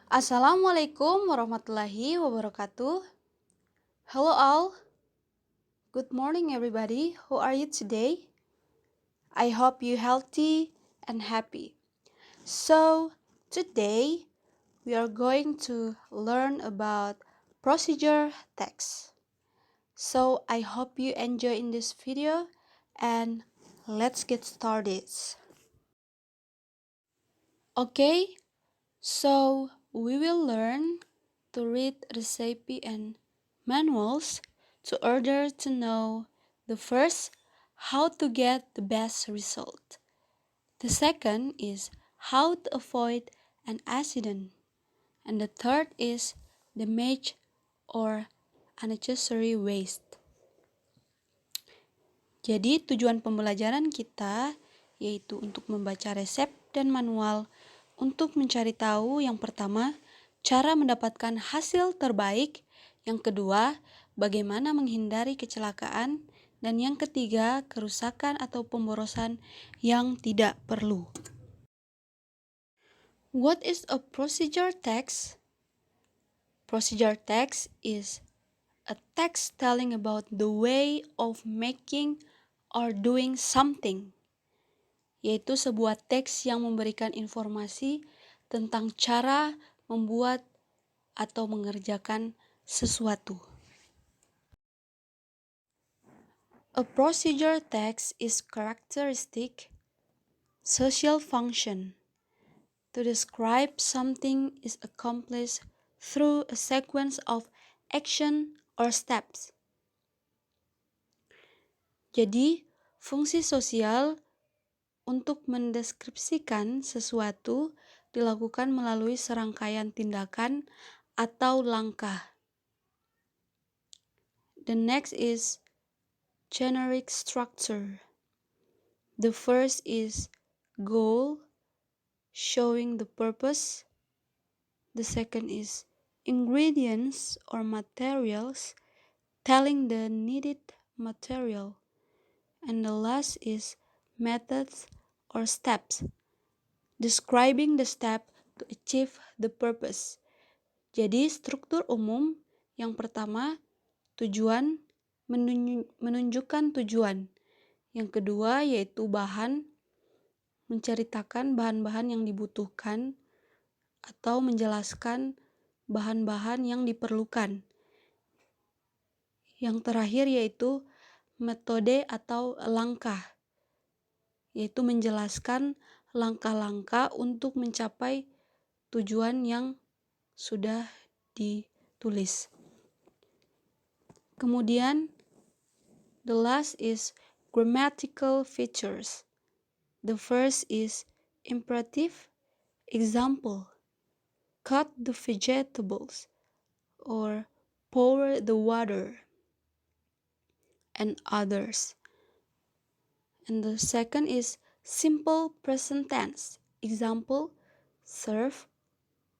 Assalamualaikum warahmatullahi wabarakatuh. Hello all. Good morning everybody. How are you today? I hope you healthy and happy. So, today we are going to learn about procedure text. So, I hope you enjoy in this video and let's get started. Okay, so we will learn to read recipe and manuals to order to know the first how to get the best result. The second is how to avoid an accident. And the third is damage or unnecessary waste. Jadi tujuan pembelajaran kita yaitu untuk membaca resep dan manual untuk mencari tahu yang pertama, cara mendapatkan hasil terbaik, yang kedua, bagaimana menghindari kecelakaan, dan yang ketiga, kerusakan atau pemborosan yang tidak perlu. What is a procedure text? Procedure text is a text telling about the way of making or doing something, yaitu sebuah teks yang memberikan informasi tentang cara membuat atau mengerjakan sesuatu. A procedure text is characteristic social function. To describe something is accomplished through a sequence of action or steps. Jadi, fungsi sosial untuk mendeskripsikan sesuatu dilakukan melalui serangkaian tindakan atau langkah. The next is generic structure. The first is goal, showing the purpose. The second is ingredients or materials, telling the needed material. And the last is methods or steps, describing the step to achieve the purpose. Jadi struktur umum yang pertama tujuan, menunjukkan tujuan. Yang kedua yaitu bahan, menceritakan bahan-bahan yang dibutuhkan atau menjelaskan bahan-bahan yang diperlukan. Yang terakhir yaitu metode atau langkah, yaitu menjelaskan langkah-langkah untuk mencapai tujuan yang sudah ditulis. Kemudian, the last is grammatical features. The first is imperative, example, cut the vegetables or pour the water, and others. And the second is simple present tense, example, serve,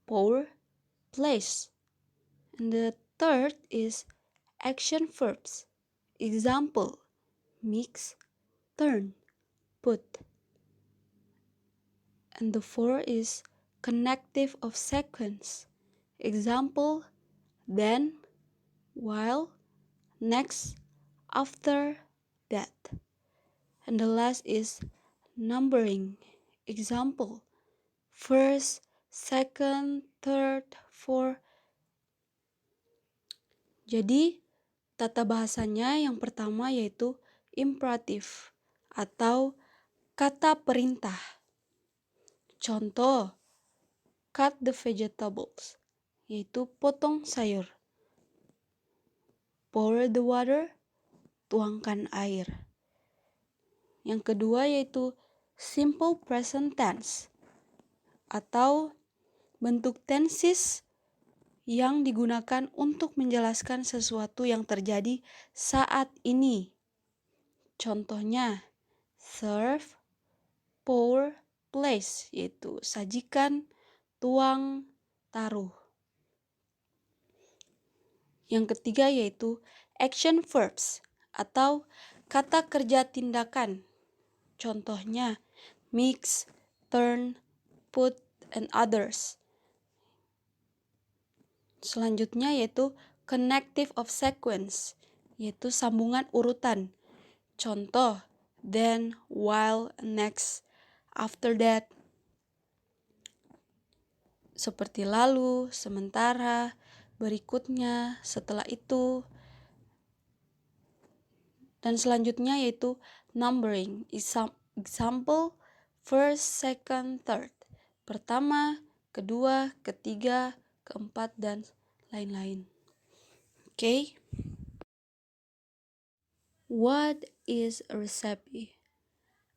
pour, place. And the third is action verbs, example, mix, turn, put. And the fourth is connective of sequence, example, then, while, next, after, that. And the last is numbering, example, first, second, third, fourth. Jadi, tata bahasanya yang pertama yaitu imperatif atau kata perintah. Contoh, cut the vegetables, yaitu potong sayur. Pour the water, tuangkan air. Yang kedua yaitu simple present tense atau bentuk tenses yang digunakan untuk menjelaskan sesuatu yang terjadi saat ini. Contohnya, serve, pour, place, yaitu sajikan, tuang, taruh. Yang ketiga yaitu action verbs atau kata kerja tindakan. Contohnya, mix, turn, put, and others. Selanjutnya yaitu connective of sequence, yaitu sambungan urutan. Contoh, then, while, next, after that. Seperti lalu, sementara, berikutnya, setelah itu. Dan selanjutnya yaitu numbering. Example, first, second, third. Pertama, kedua, ketiga, keempat, dan lain-lain. Okay? What is a recipe?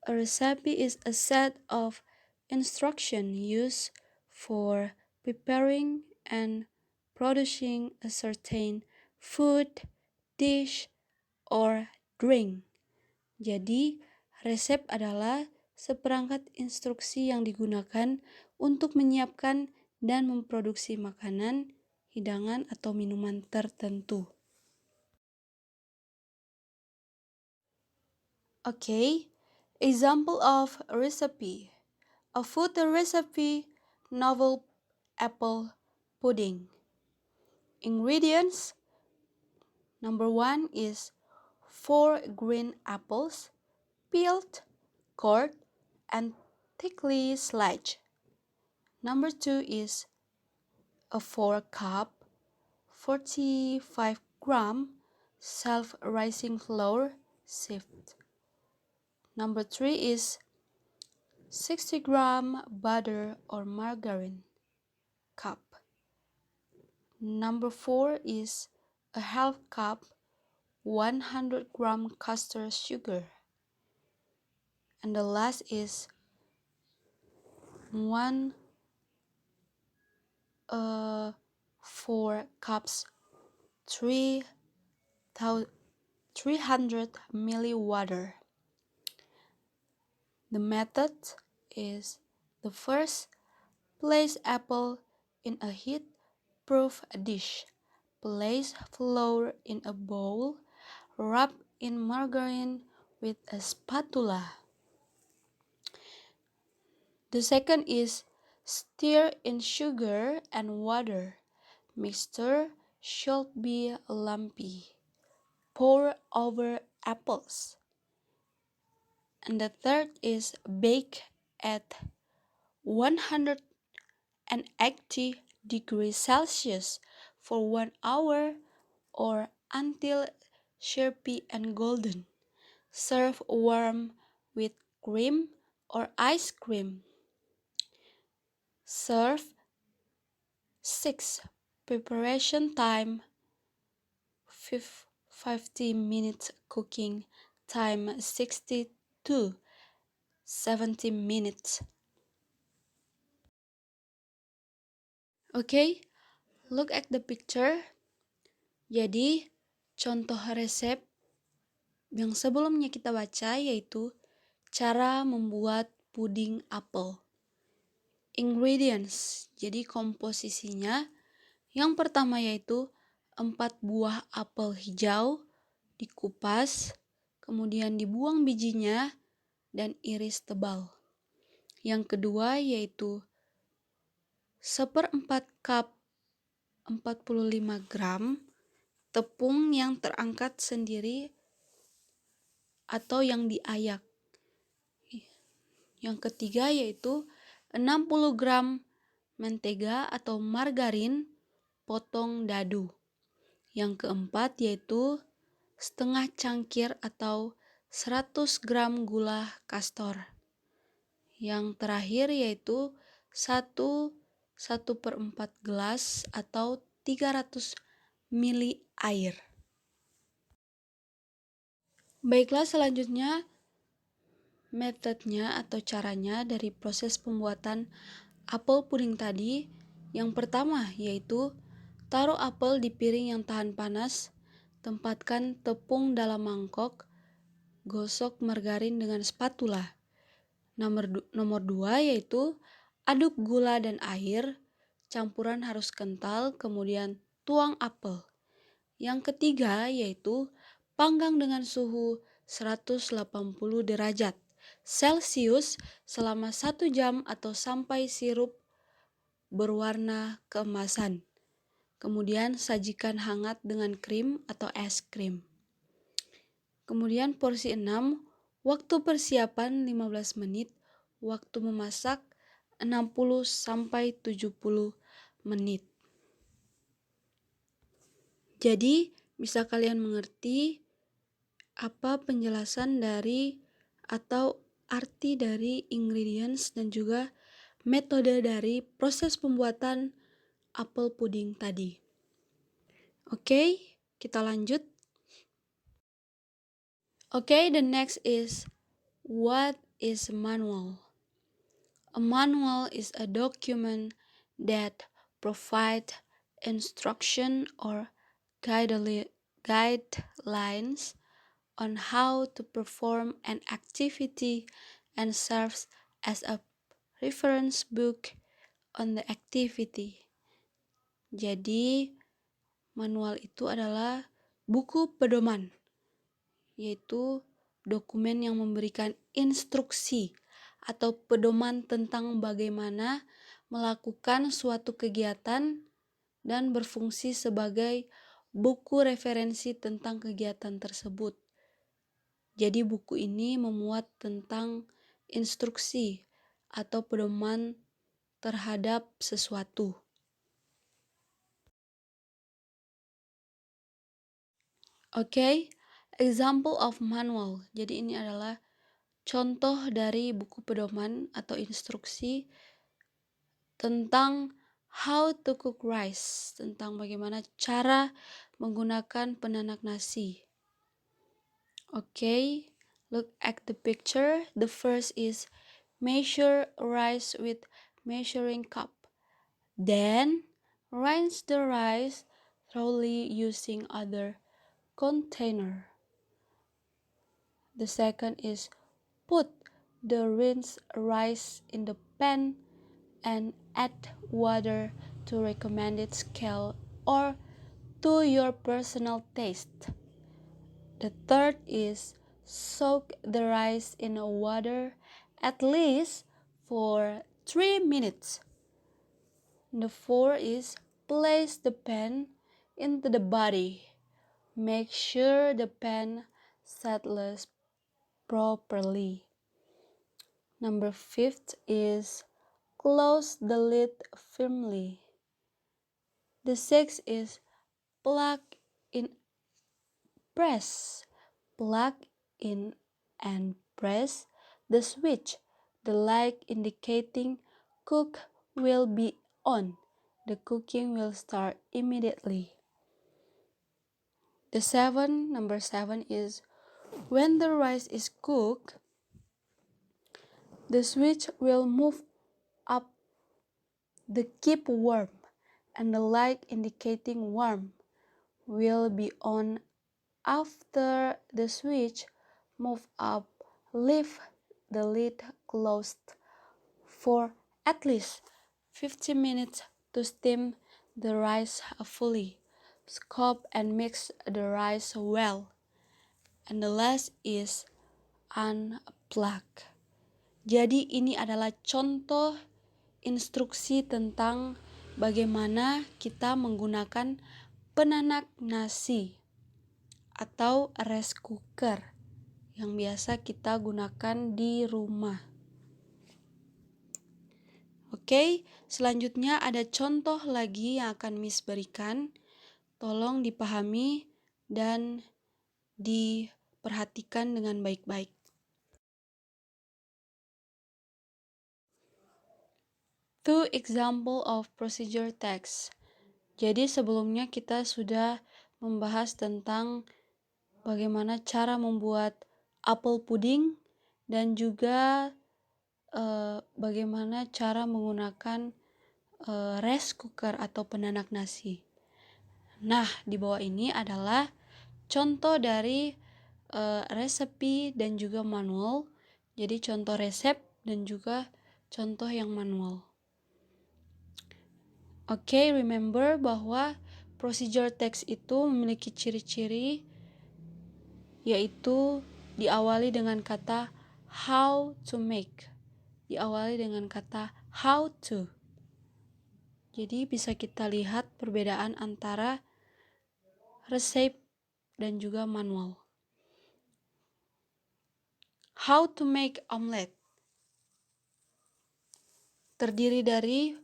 A recipe is a set of instructions used for preparing and producing a certain food, dish, or drink. Jadi, resep adalah seperangkat instruksi yang digunakan untuk menyiapkan dan memproduksi makanan, hidangan, atau minuman tertentu. Okay, example of recipe. A food recipe, novel apple pudding. Ingredients. Number 1 is 4 green apples, peeled, cored, and thickly sliced. Number 2 is a 4 cup, 45 gram self-rising flour sieved. Number 3 is 60 gram butter or margarine cup. Number 4 is a half cup, 100 gram custard sugar. And the last is 4 cups, 300 milli water. The method is the first, place apple in a heat-proof dish. Place flour in a bowl. Rub in margarine with a spatula. The second is stir in sugar and water. Mixture should be lumpy. Pour over apples. And the third is bake at 180 degrees Celsius for 1 hour or until syrupy and golden. Serve warm with cream or ice cream. Serve 6. Preparation time 50 minutes. Cooking time 60 to 70 minutes. Okay, look at the picture. Jadi, contoh resep yang sebelumnya kita baca yaitu cara membuat puding apel. Ingredients, jadi komposisinya. Yang pertama yaitu 4 buah apel hijau dikupas, kemudian dibuang bijinya dan iris tebal. Yang kedua yaitu 1/4 cup 45 gram tepung yang terangkat sendiri atau yang diayak. Yang ketiga yaitu 60 gram mentega atau margarin potong dadu. Yang keempat yaitu setengah cangkir atau 100 gram gula kastor. Yang terakhir yaitu 1/4 gelas atau 300 mili air. Baiklah, selanjutnya metodenya atau caranya dari proses pembuatan apel puding tadi. Yang pertama yaitu taruh apel di piring yang tahan panas, tempatkan tepung dalam mangkok, gosok margarin dengan spatula. Nomor 2 yaitu aduk gula dan air, campuran harus kental, kemudian tuang apel. Yang ketiga yaitu panggang dengan suhu 180 derajat Celcius selama 1 jam atau sampai sirup berwarna keemasan. Kemudian sajikan hangat dengan krim atau es krim. Kemudian porsi 6, waktu persiapan 15 menit, waktu memasak 60-70 menit. Jadi, bisa kalian mengerti apa penjelasan dari atau arti dari ingredients dan juga metode dari proses pembuatan apple pudding tadi. Oke, kita lanjut. Okay, the next is, what is a manual? A manual is a document that provides instruction or guidelines on how to perform an activity and serves as a reference book on the activity. Jadi, manual itu adalah buku pedoman, yaitu dokumen yang memberikan instruksi atau pedoman tentang bagaimana melakukan suatu kegiatan dan berfungsi sebagai buku referensi tentang kegiatan tersebut. Jadi buku ini memuat tentang instruksi atau pedoman terhadap sesuatu. Okay, example of manual. Jadi ini adalah contoh dari buku pedoman atau instruksi tentang how to cook rice, tentang bagaimana cara menggunakan penanak nasi. Okay, look at the picture. The first is measure rice with measuring cup. Then rinse the rice thoroughly using other container. The second is put the rinsed rice in the pan and add water to recommended scale or to your personal taste. The third is soak the rice in water at least for 3 minutes. The fourth is place the pan into the body. Make sure the pan settles properly. Number 5 is close the lid firmly. The 6th is plug in and press the switch. The light indicating cook will be on. The cooking will start immediately. Number 7 is when the rice is cooked, the switch will move up the keep warm and the light indicating warm will be on. After the switch move up, leave the lid closed for at least 15 minutes to steam the rice fully. Scoop and mix the rice well. And the last is unplug. Jadi ini adalah contoh instruksi tentang bagaimana kita menggunakan penanak nasi atau rice cooker yang biasa kita gunakan di rumah. Oke, selanjutnya ada contoh lagi yang akan Miss berikan. Tolong dipahami dan diperhatikan dengan baik-baik. Two example of procedure text. Jadi sebelumnya kita sudah membahas tentang bagaimana cara membuat apple pudding dan juga bagaimana cara menggunakan rice cooker atau penanak nasi. Nah, di bawah ini adalah contoh dari resepi dan juga manual. Jadi contoh resep dan juga contoh yang manual. Oke, remember bahwa procedure text itu memiliki ciri-ciri yaitu diawali dengan kata how to make. Diawali dengan kata how to. Jadi bisa kita lihat perbedaan antara resep dan juga manual. How to make omelet. Terdiri dari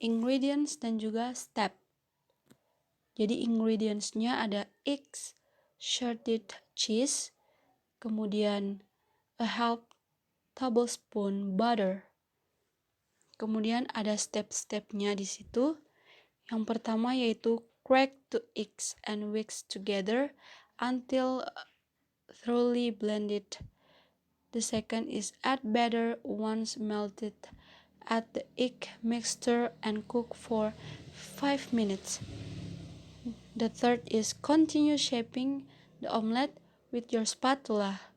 ingredients dan juga step. Jadi ingredientsnya ada eggs, shredded cheese, kemudian a half tablespoon butter. Kemudian ada step-stepnya di situ. Yang pertama yaitu crack the eggs and whisk together until thoroughly blended. The second is add batter once melted. Add the egg mixture and cook for 5 minutes. The third is continue shaping the omelette with your spatula.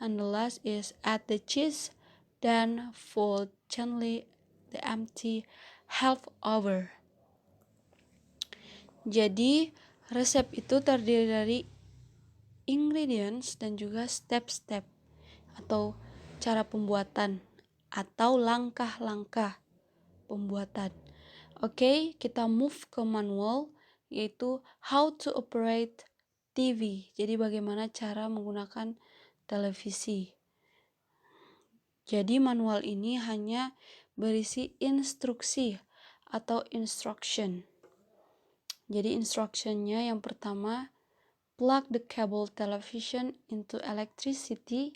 And the last is add the cheese, then fold gently the empty half over. Jadi resep itu terdiri dari ingredients dan juga step-step atau cara pembuatan atau langkah-langkah pembuatan. Oke, kita move ke manual, yaitu how to operate TV. Jadi bagaimana cara menggunakan televisi. Jadi manual ini hanya berisi instruksi atau instruction. Jadi instructionnya yang pertama, plug the cable television into electricity.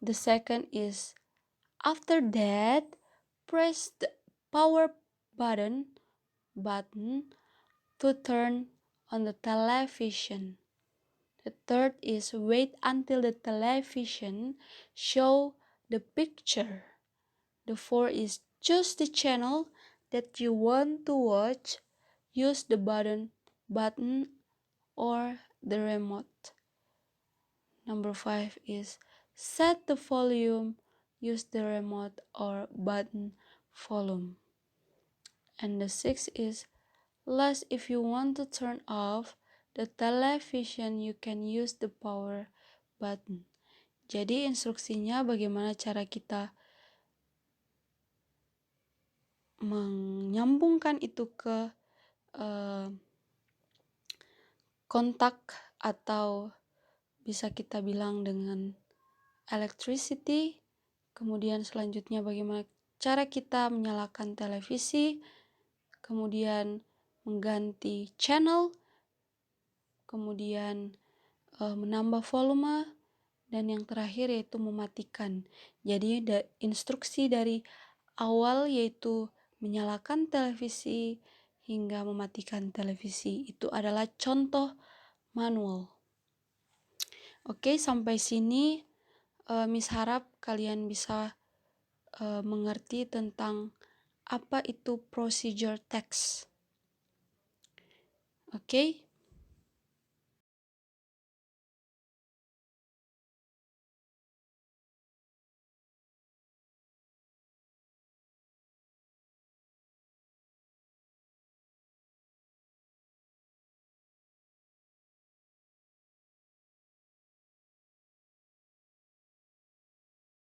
The second is, after that, press the power button to turn on the television. The third is wait until the television show the picture. The fourth is choose the channel that you want to watch. Use the button or the remote. Number 5 is set the volume. Use the remote or button volume. And the 6th is last, if you want to turn off the television, you can use the power button. Jadi instruksinya bagaimana cara kita menyambungkan itu ke kontak atau bisa kita bilang dengan electricity. Kemudian selanjutnya bagaimana cara kita menyalakan televisi, kemudian mengganti channel, kemudian menambah volume, dan yang terakhir yaitu mematikan. Jadi instruksi dari awal yaitu menyalakan televisi hingga mematikan televisi itu adalah contoh manual. Oke, sampai sini Miss harap kalian bisa mengerti tentang apa itu procedure text. Oke,